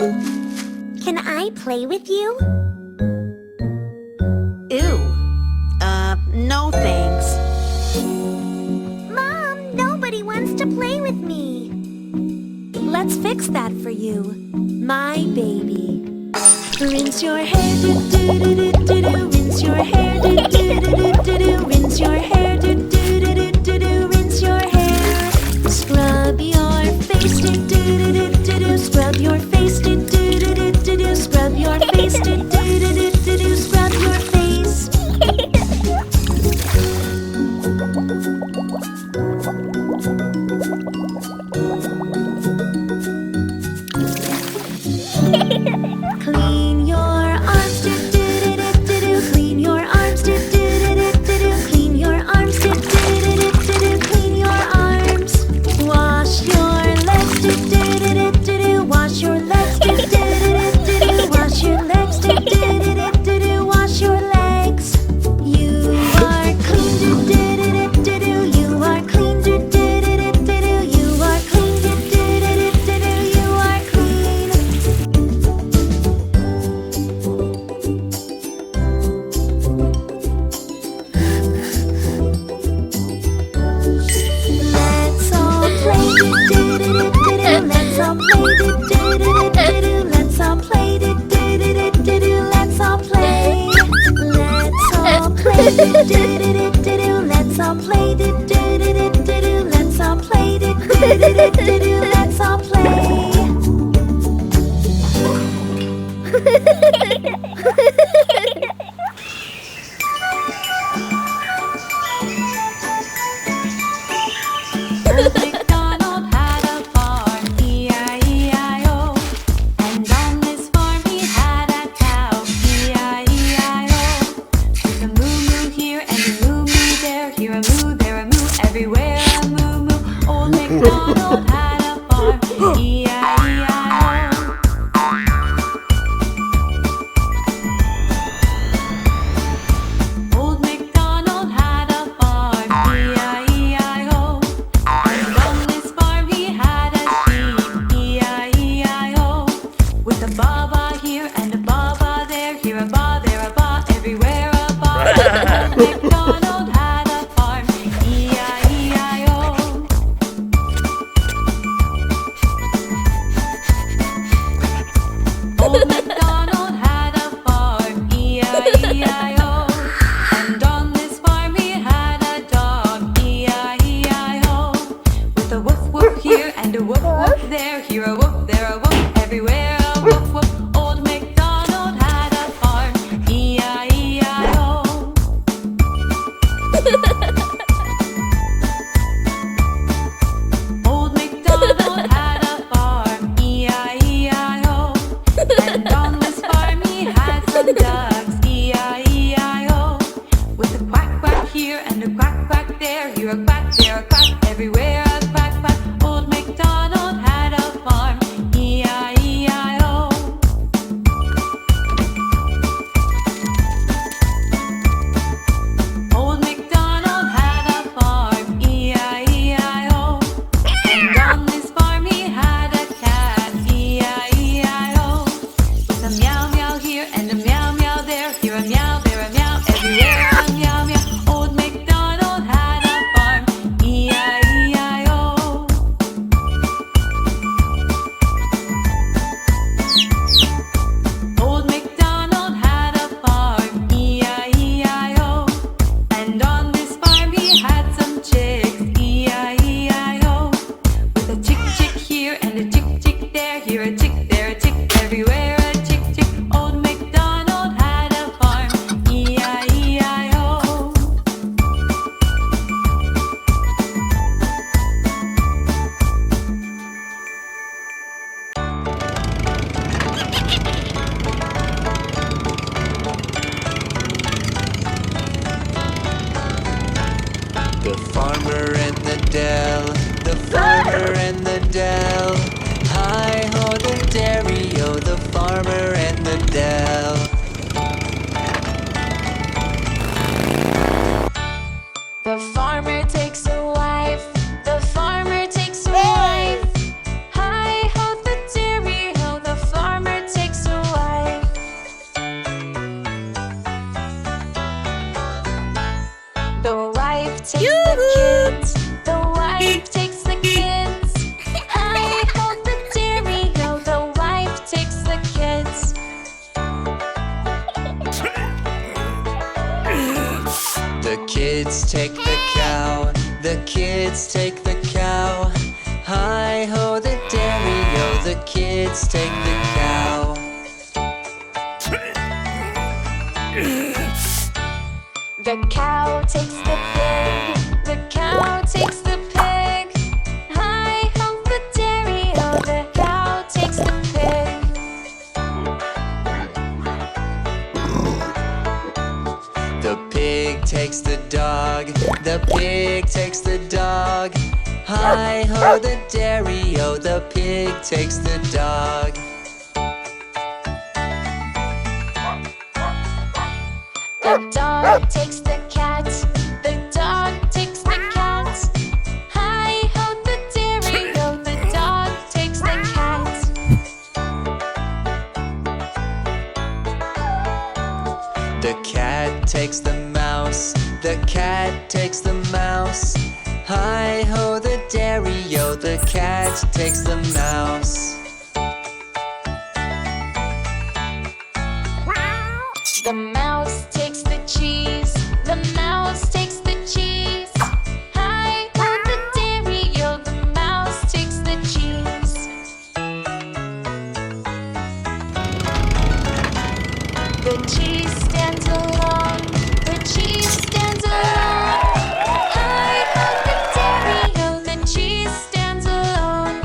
Can I play with you? Ew. No thanks. Mom, nobody wants to play with me. Let's fix that for you, my baby. Rinse your hair, do-do-do-do-do. Rinse your hair, do-do-do-do-do. Rinse your hair, do-do-do-do-do. Rinse your hair. Scrub your face, do-do-do-do-do. Scrub your face, do-do-do-do-do. Scrub your face, do-do-do-do-do. Scrub your face. Clean your arms, do-do-do-do-do. Clean your arms, do-do-do-do-do. Clean your arms, do-do-do-do-do. Clean your arms. Wash your legs, do-do-do-do-do. Wash your legs, do-do-do-do-do. Wash your legs, do-do-do-do-do. Wash your legs. You are clean, do-do-do-do-do. You are clean, do-do-do-do-do. You are clean, do-do-do-do-do. You are clean. Let's all play, do-do-do-do-do. Let's all play, do-do-do-do-do. Let's all play, do-do-do-do-do. Let's all play. Let's all play, do-do-do-do-do. Let's all play, do-do-do-do-do. Let's all play, do-do-do-do-do. Let's all play. McDonald had a farm, E-I-E-I-O. And on this farm he had a cow, E-I-E-I-O. With a moo-moo here and a moo-moo there, here a moo, there a moo, everywhere a moo-moo. Old McDonald had a farm, E-I-E-I-O. Old McDonald had a farm, E-I-E-I-O. And on this farm he had a sheep, E-I-E-I-O. With a Baa Baa here and a Baa Baa there, here a Baa, there a Baa, everywhere a Baa. Old McDonald had a farm, E-I-E-I-O. Old MacDonald had a farm, E-I-E-I-O. And on this farm he had a dog, E-I-E-I-O. With a woof woof here and a woof woof there, here a woof, there a woof, everywhere a woof woof. Old MacDonald had a farm, E-I-E-I-O. Old MacDonald had a farm, E-I-E-I-O. And on this farm he had some ducks, E-I-E-I-O. With a quack quack here and a quack quack there, here a quack, there a quack, everywhere a quack quack. Old MacDonald had a farm, E-I-E-I-O. Old MacDonald had a farm, E-I-E-I-O. And on this farm he had a cat, E-I-E-I-O. With a meow meow here and a meow meow there, here a meow, there a meow, everywhere a meow meow. Old MacDonald had a farm, E-I-E-I-O. Old MacDonald had a farm, E-I-E-I-O. And on this farm he had some chicks, E-I-E-I-O. With a chick chick here and a chick chick there, here a chick, there a chick, everywhere a chick chick. Old MacDonald had a farm, E-I-E-I-O. The farmer and the dell, the farmer and the dell. Hi-ho the dairy-o, the farmer and the dell. The farmer takes a wife. The farmer takes a wife. Hi ho the dairy ho. The farmer Let's take the cow. The cow takes the pig. The cow takes the pig. Hi ho the dairy, oh the cow takes the pig. The pig takes the dog. The pig takes the dog. Hi ho the dairy, oh the pig takes the dog. The dog takes the cat. The dog takes the cat. Hi ho the dairy, oh the dog takes the cat. The cat takes the mouse. The cat takes the mouse. Hi ho the dairy, oh the cat takes the mouse. The mouse takes the cheese. The mouse takes the cheese. Hi ho the dairy, oh the mouse takes the cheese. The cheese stands alone. The cheese stands alone. Hi ho the dairy, oh the cheese stands alone.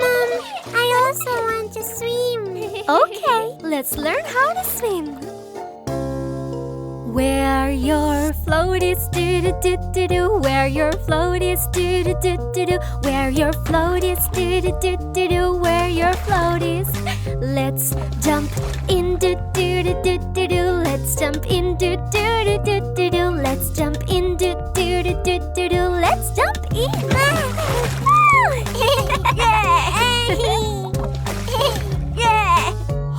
Mom, I also want to swim. Okay, let's learn how to swim. Where your float is, do-do-do-do-do. Where your float is, do-do-do-do-do. Where your float is, do-do-do-do-do. Where your float is. Let's jump in, do-do-do-do-do. Let's jump in, do-do-do-do-do. Let's jump in, do-do-do-do-do. Let's jump in.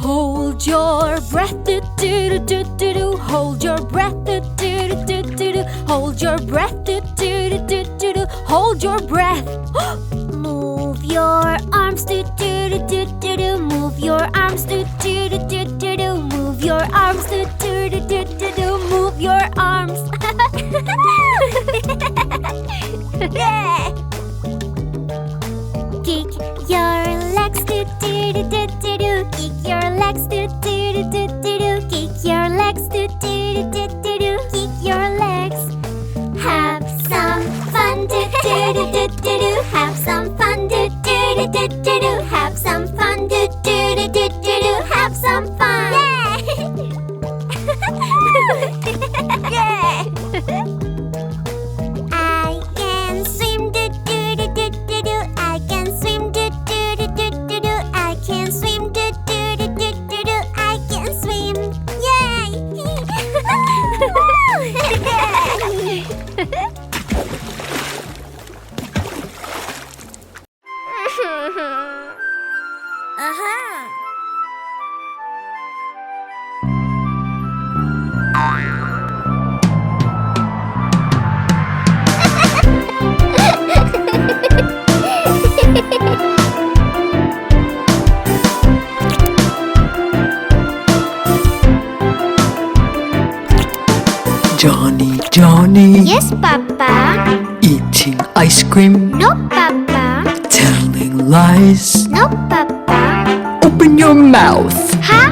Hold your breath, do-do-do-do-do. Hold your breath, do-do-do-do-do. Hold your breath, do-do-do-do-do. Hold your breath. Move your arms, do-do-do-do-do. Move your arms, do-do-do-do-do. Move your arms, do-do-do-do-do. Move your arms. Kick your legs, do-do-do-do-do. Kick your legs, do-do-do-do-do. Kick your legs, do-do-do-do-do. Kick your legs. Have some fun, do-do-do-do-do. Have some fun, do-do-do-do-do. Have some fun, do-do-do-do-do. Have some fun. I can swim, do-do-do-do-do. I can swim, do-do-do-do-do. I can swim, do-do-do-do-do. I can swim. Yay! Johnny, Yes, Papa. eating ice cream, No, Papa. telling lies. No, Papa. Open your mouth. Ha